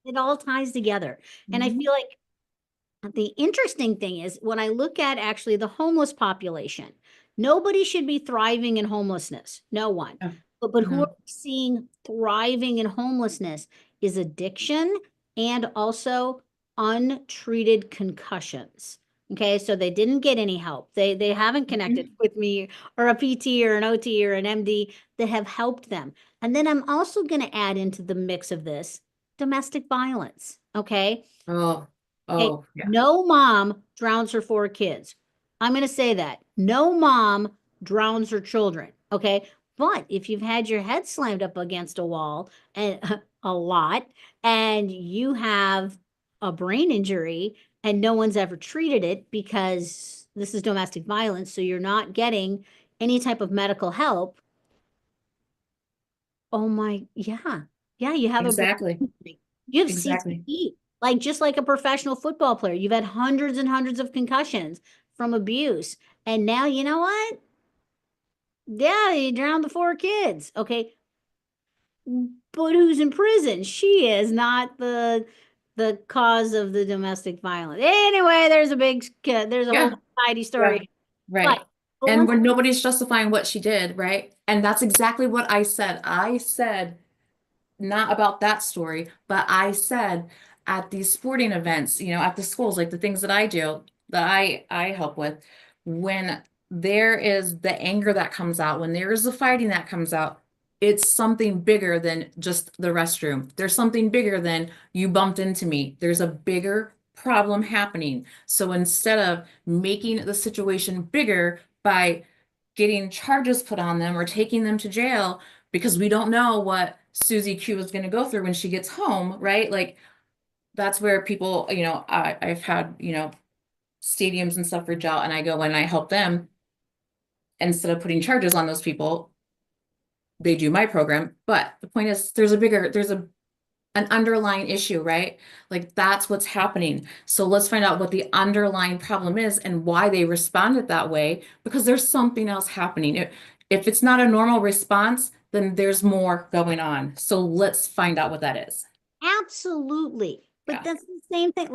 [SPEAKER 2] It all ties together. And I
[SPEAKER 1] Hmm.
[SPEAKER 2] feel like the interesting thing is when I look at actually the homeless population, nobody should be thriving in homelessness. No one.
[SPEAKER 1] Oh,
[SPEAKER 2] But who are
[SPEAKER 1] no.
[SPEAKER 2] we seeing thriving in homelessness is addiction and also untreated concussions. Okay, so they didn't get any help. They haven't connected
[SPEAKER 1] Mhm.
[SPEAKER 2] with me or a PT or an OT or an MD that have helped them. And then I'm also going to add into the mix of this domestic violence. Okay.
[SPEAKER 1] Oh,
[SPEAKER 2] Hey,
[SPEAKER 1] oh, yeah.
[SPEAKER 2] no mom drowns her four kids. I'm going to say that. No mom drowns her children. Okay. But if you've had your head slammed up against a wall and a lot, and you have a brain injury and no one's ever treated it because this is domestic violence, so you're not getting any type of medical help. Oh my, yeah. Yeah, you have a brain
[SPEAKER 1] Exactly.
[SPEAKER 2] injury. You have
[SPEAKER 1] Exactly.
[SPEAKER 2] CTE, like just like a professional football player. You've had hundreds and hundreds of concussions from abuse. And now, you know what? Yeah, you drowned the four kids. Okay. But who's in prison? She is not the cause of the domestic violence. Anyway, there's a whole
[SPEAKER 1] Yeah.
[SPEAKER 2] society
[SPEAKER 1] Yeah.
[SPEAKER 2] story. But
[SPEAKER 1] Right.
[SPEAKER 2] but
[SPEAKER 1] And
[SPEAKER 2] one
[SPEAKER 1] when nobody's justifying what she did, right? And that's exactly what I said. I said, not about that story, but I said at these sporting events, at the schools, like the things that I do, that I help with, when there is the anger that comes out, when there is the fighting that comes out, it's something bigger than just the restroom. There's something bigger than you bumped into me. There's a bigger problem happening. So instead of making the situation bigger by getting charges put on them or taking them to jail, because we don't know what Susie Q is going to go through when she gets home, right? Like that's where people, I've had, stadiums and stuff reach out and I go and I help them instead of putting charges on those people, they do my program. But the point is there's an underlying issue, right? Like that's what's happening. So let's find out what the underlying problem is and why they responded that way, because there's something else happening. If it's not a normal response, then there's more going on. So let's find out what that is.
[SPEAKER 2] Absolutely. But
[SPEAKER 1] Yeah.
[SPEAKER 2] that's the same thing.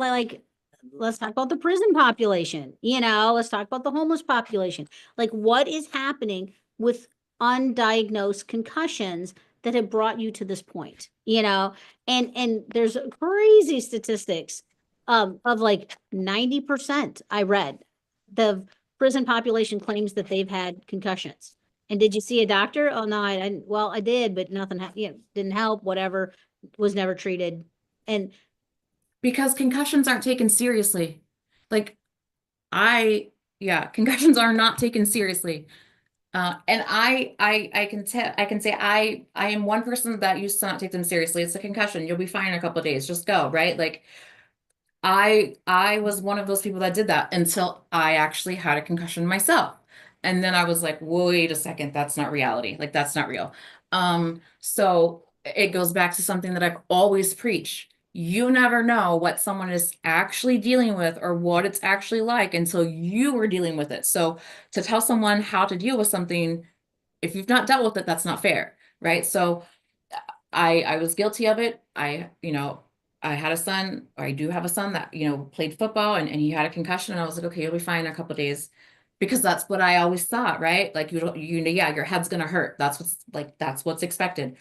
[SPEAKER 2] Let's talk about the prison population. Let's talk about the homeless population. Like, what is happening with undiagnosed concussions that have brought you to this point? And there's crazy statistics of like 90%. I read the prison population claims that they've had concussions. And did you see a doctor? Oh no, I didn't. Well, I did, but nothing, didn't help. Whatever, was never treated. And
[SPEAKER 1] Because concussions aren't taken seriously. Like I, yeah, concussions are not taken seriously. And I can tell, I can say I am one person that used to not take them seriously. It's a concussion. You'll be fine in a couple of days. Just go, right? Like I was one of those people that did that until I actually had a concussion myself. And then I was like, wait a second, that's not reality. Like that's not real. So it goes back to something that I've always preached. You never know what someone is actually dealing with or what it's actually like until you are dealing with it. So to tell someone how to deal with something, if you've not dealt with it, that's not fair, right? So I was guilty of it. I had a son, or I do have a son that, played football and he had a concussion and I was like, okay, you'll be fine in a couple of days. Because that's what I always thought, right? Like you don't, yeah, your head's gonna hurt. That's what's expected.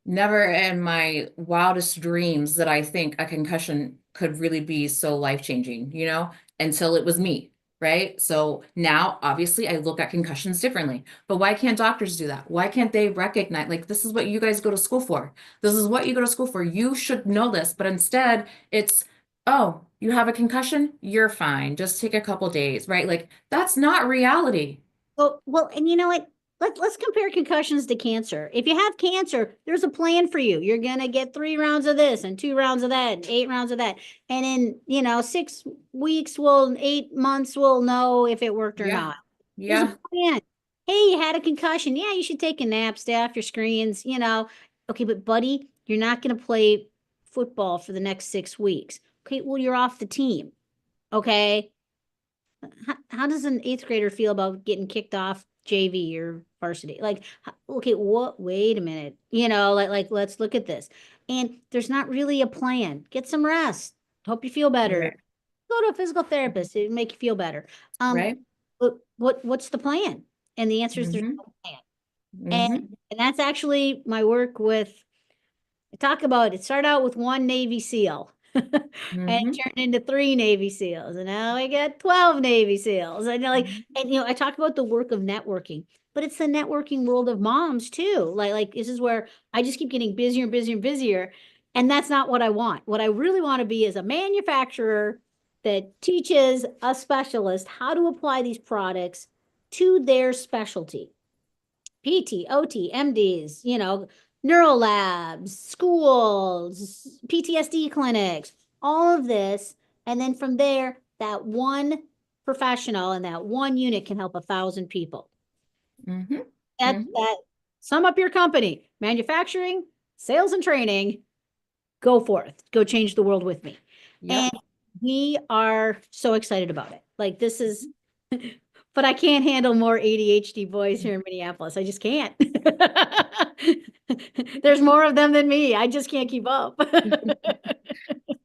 [SPEAKER 1] Never in my wildest dreams that I think a concussion could really be so life-changing, until it was me, right? So now, obviously, I look at concussions differently. But why can't doctors do that? Why can't they recognize, like, this is what you guys go to school for? This is what you go to school for. You should know this. But instead, it's, oh, you have a concussion? You're fine. Just take a couple days, right? Like, that's not reality.
[SPEAKER 2] Well, and you know what? Let's compare concussions to cancer. If you have cancer, there's a plan for you. You're gonna get 3 rounds of this and 2 rounds of that and 8 rounds of that. And in, 6 weeks, 8 months, we'll know if it worked or
[SPEAKER 1] Yeah.
[SPEAKER 2] not. There's a
[SPEAKER 1] Yeah.
[SPEAKER 2] plan. Hey, you had a concussion. Yeah, you should take a nap, stay off your screens. Okay, but buddy, you're not gonna play football for the next 6 weeks. Okay, well, you're off the team. Okay. How does an eighth grader feel about getting kicked off JV or varsity? Like, okay, what? Wait a minute. Let's look at this. And there's not really a plan. Get some rest. Hope you feel better.
[SPEAKER 1] Right.
[SPEAKER 2] Go to a physical therapist. It'll make you feel better.
[SPEAKER 1] Right.
[SPEAKER 2] But what's the plan? And the answer is there's
[SPEAKER 1] Mm-hmm.
[SPEAKER 2] no plan.
[SPEAKER 1] Mm-hmm.
[SPEAKER 2] And that's actually my work with talk about it. Started out with one Navy SEAL and it
[SPEAKER 1] Mm-hmm.
[SPEAKER 2] turned into 3 Navy SEALs. And now we got 12 Navy SEAls. I talk about the work of networking, but it's the networking world of moms too. Like this is where I just keep getting busier and busier and busier. And that's not what I want. What I really want to be is a manufacturer that teaches a specialist how to apply these products to their specialty. PT, OT, MDs, neural labs, schools, PTSD clinics, all of this. And then from there, that one professional and that one unit can help 1,000 people.
[SPEAKER 1] Mm-hmm. Mm-hmm.
[SPEAKER 2] That sum up your company, manufacturing, sales and training, go forth, go change the world with me. And
[SPEAKER 1] Yep.
[SPEAKER 2] we are so excited about it. Like this is, but I can't handle more ADHD boys here in Minneapolis. I just can't. There's more of them than me. I just can't keep up.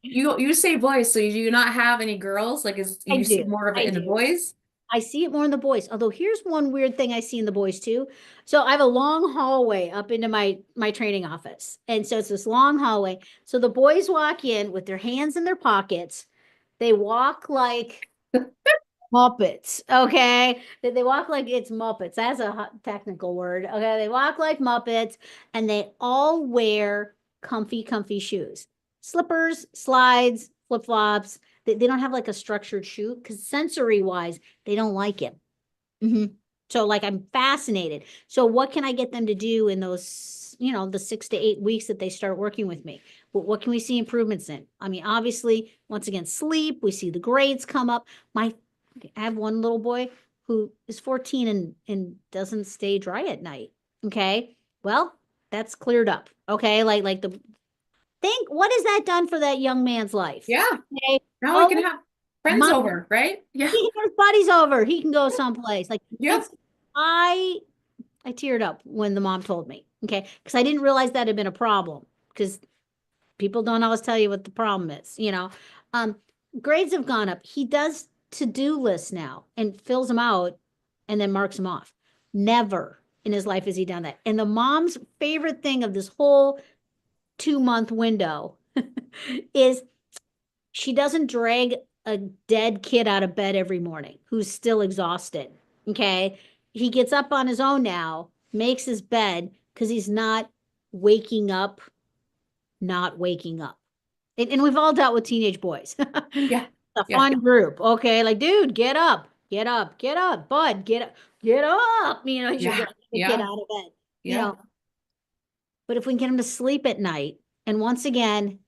[SPEAKER 1] You say boys, so you do not have any girls? Like, is
[SPEAKER 2] I
[SPEAKER 1] you see
[SPEAKER 2] do.
[SPEAKER 1] more of it
[SPEAKER 2] I
[SPEAKER 1] in the
[SPEAKER 2] do.
[SPEAKER 1] boys?
[SPEAKER 2] I see it more in the boys. Although here's one weird thing I see in the boys too. So I have a long hallway up into my training office. And so it's this long hallway. So the boys walk in with their hands in their pockets. They walk like Muppets, okay? They walk like it's Muppets. That's a technical word. Okay, they walk like Muppets and they all wear comfy shoes. Slippers, slides, flip-flops. They don't have like a structured shoe because sensory wise, they don't like it. Mhm. So like I'm fascinated. So what can I get them to do in those, the 6 to 8 weeks that they start working with me? What can we see improvements in? I mean, obviously, once again, sleep, we see the grades come up. I have one little boy who is 14 and doesn't stay dry at night. Okay. Well, that's cleared up. Okay. Like the think what has that done for that young man's life?
[SPEAKER 1] Yeah.
[SPEAKER 2] Okay.
[SPEAKER 1] Now we can
[SPEAKER 2] Oh,
[SPEAKER 1] have friends
[SPEAKER 2] my
[SPEAKER 1] over, right? Yeah.
[SPEAKER 2] he can get his buddies over. He can go someplace. Like
[SPEAKER 1] Yeah.
[SPEAKER 2] it's I I teared up when the mom told me. Okay. Because I didn't realize that had been a problem. Because people don't always tell you what the problem is. Um, grades have gone up. He does to-do lists now and fills them out and then marks them off. Never in his life has he done that. And the mom's favorite thing of this whole 2 month window is she doesn't drag a dead kid out of bed every morning who's still exhausted. Okay. He gets up on his own now, makes his bed because he's waking up, not waking up. And we've all dealt with teenage boys.
[SPEAKER 1] Yeah.
[SPEAKER 2] A
[SPEAKER 1] Yeah.
[SPEAKER 2] fun group. Okay. Like, dude, get up, get up, bud, get up, get up. You're
[SPEAKER 1] Yeah.
[SPEAKER 2] getting the kid
[SPEAKER 1] Yeah.
[SPEAKER 2] out of bed, you
[SPEAKER 1] Yeah.
[SPEAKER 2] know. But if we can get him to sleep at night, and once again,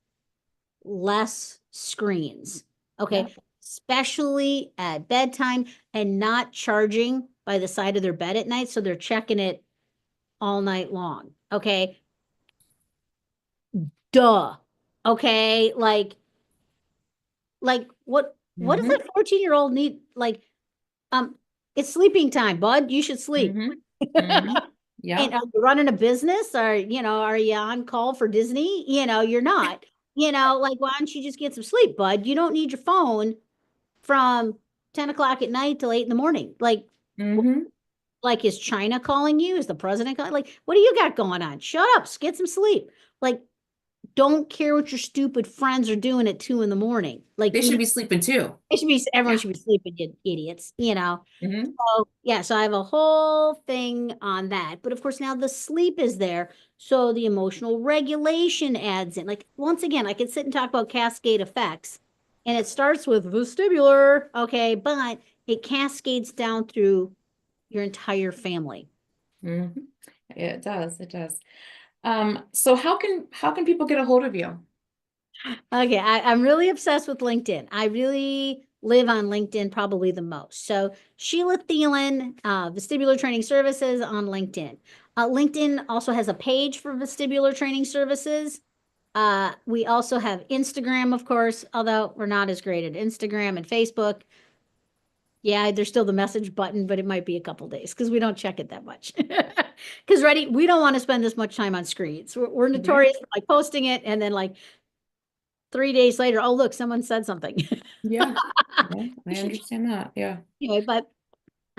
[SPEAKER 2] less screens.
[SPEAKER 1] Yeah.
[SPEAKER 2] Okay. Especially at bedtime and not charging by the side of their bed at night. So they're checking it all night long. Okay. Duh. Okay. Like what does
[SPEAKER 1] Mm-hmm.
[SPEAKER 2] a 14-year-old need? Like, um, it's sleeping time, bud. You should sleep.
[SPEAKER 1] Mm-hmm. Mm-hmm.
[SPEAKER 2] And
[SPEAKER 1] Yeah.
[SPEAKER 2] are you running a business? Or, are you on call for Disney? You're not. Like, why don't you just get some sleep, bud? You don't need your phone from 10 o'clock at night till 8 in the morning.
[SPEAKER 1] Mm-hmm.
[SPEAKER 2] Like, is China calling you? Is the president calling? Like, what do you got going on? Shut up, get some sleep. Like, don't care what your stupid friends are doing at 2 in the morning. Like,
[SPEAKER 1] They should be sleeping too.
[SPEAKER 2] everyone
[SPEAKER 1] Yeah.
[SPEAKER 2] should be sleeping, you idiots.
[SPEAKER 1] Mm-hmm.
[SPEAKER 2] So, yeah, so I have a whole thing on that. But of course, now the sleep is there. So the emotional regulation adds in. Like, once again, I could sit and talk about cascade effects, and it starts with vestibular, okay, but it cascades down through your entire family.
[SPEAKER 1] Mhm. It does. It does. So how can people get a hold of you?
[SPEAKER 2] Okay, I'm really obsessed with LinkedIn. I really live on LinkedIn probably the most. So Sheila Thielen, Vestibular Training Services on LinkedIn. LinkedIn also has a page for vestibular training services. We also have Instagram, of course, although we're not as great at Instagram and Facebook. Yeah, there's still the message button, but it might be a couple days because we don't check it that much. Because ready, we don't want to spend this much time on screens. We're
[SPEAKER 1] Right.
[SPEAKER 2] notorious for like posting it and then like 3 days later, oh look, someone said something.
[SPEAKER 1] Yeah. Yeah,
[SPEAKER 2] We
[SPEAKER 1] I
[SPEAKER 2] should
[SPEAKER 1] understand that. Yeah.
[SPEAKER 2] anyway, but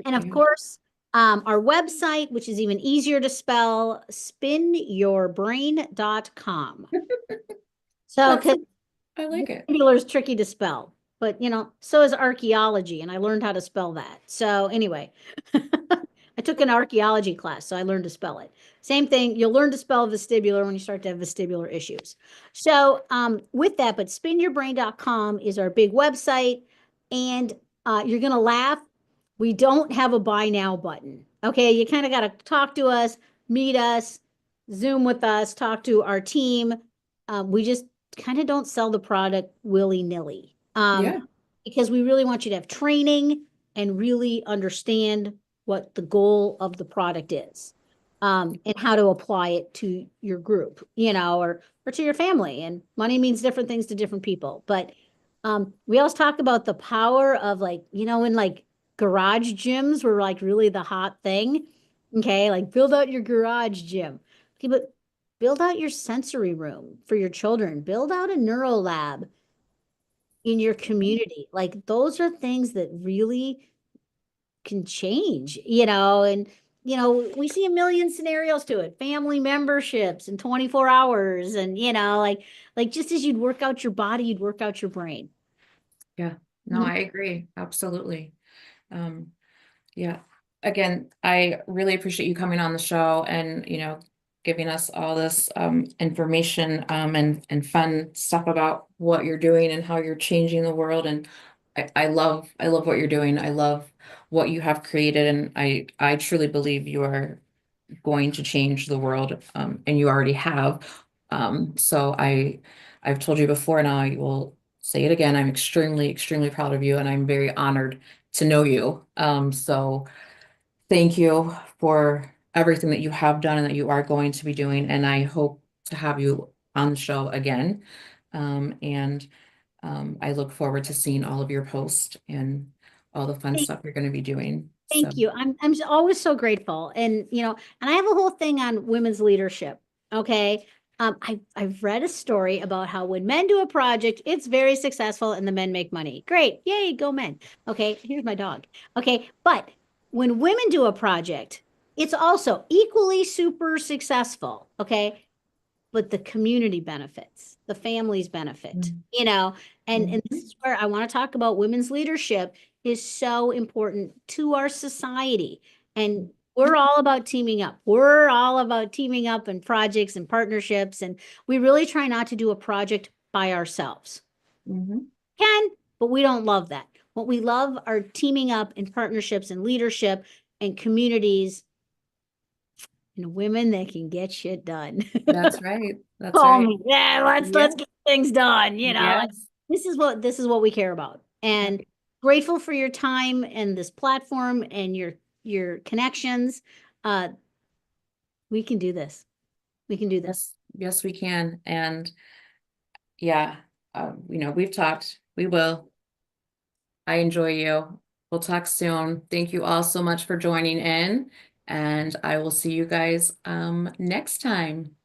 [SPEAKER 2] and of
[SPEAKER 1] Yeah.
[SPEAKER 2] course, our website, which is even easier to spell, spinyourbrain.com. So,
[SPEAKER 1] That's
[SPEAKER 2] because
[SPEAKER 1] I like it.
[SPEAKER 2] vestibular is tricky to spell, but so is archaeology, and I learned how to spell that. So anyway, I took an archaeology class, so I learned to spell it. Same thing, you'll learn to spell vestibular when you start to have vestibular issues. So with that, but spinyourbrain.com is our big website, and you're gonna laugh. We don't have a buy now button. Okay, you kind of got to talk to us, meet us, Zoom with us, talk to our team. We just kind of don't sell the product willy-nilly.
[SPEAKER 1] Yeah.
[SPEAKER 2] Because we really want you to have training and really understand what the goal of the product is, and how to apply it to your group, or to your family. And money means different things to different people. But we always talk about the power of like, when like garage gyms were like really the hot thing. Okay, like build out your garage gym. Okay, but build out your sensory room for your children. Build out a neuro lab in your community. Like those are things that really can change, and we see a million scenarios to it. Family memberships and 24 hours and like just as you'd work out your body, you'd work out your brain.
[SPEAKER 1] Yeah. No,
[SPEAKER 2] Mhm.
[SPEAKER 1] I agree. Absolutely. Um, yeah. Again, I really appreciate you coming on the show and, giving us all this information and fun stuff about what you're doing and how you're changing the world. And I love what you're doing. I love what you have created, and I truly believe you are going to change the world, and you already have. So I've told you before, and I will say it again. I'm extremely, extremely proud of you, and I'm very honored to know you. So thank you for everything that you have done and that you are going to be doing. And I hope to have you on the show again. And I look forward to seeing all of your posts and all the fun stuff you're going to be doing. So,
[SPEAKER 2] Thank you. I'm always so grateful. And and I have a whole thing on women's leadership. Okay. I've read a story about how when men do a project, it's very successful and the men make money. Great. Yay, go men. Okay, here's my dog. Okay, but when women do a project, it's also equally super successful. Okay, but the community benefits, the families benefit, and this
[SPEAKER 1] mhm,
[SPEAKER 2] is where I want to talk about women's leadership is so important to our society. And we're all about teaming up. We're all about teaming up and projects and partnerships. And we really try not to do a project by ourselves.
[SPEAKER 1] mhm.
[SPEAKER 2] Can, but we don't love that. What we love are teaming up and partnerships and leadership and communities and women that can get shit done.
[SPEAKER 1] That's right. That's
[SPEAKER 2] Call
[SPEAKER 1] right.
[SPEAKER 2] me. Yeah, let's
[SPEAKER 1] Yeah.
[SPEAKER 2] get things done, like
[SPEAKER 1] Yes.
[SPEAKER 2] this is what we care about.
[SPEAKER 1] Yeah.
[SPEAKER 2] And grateful for your time and this platform and your connections. Uh we can do this. We can do this.
[SPEAKER 1] Yes. Yes, we can. And yeah, we've talked. We will. I enjoy you. We'll talk soon. Thank you all so much for joining in, and I will see you guys next time.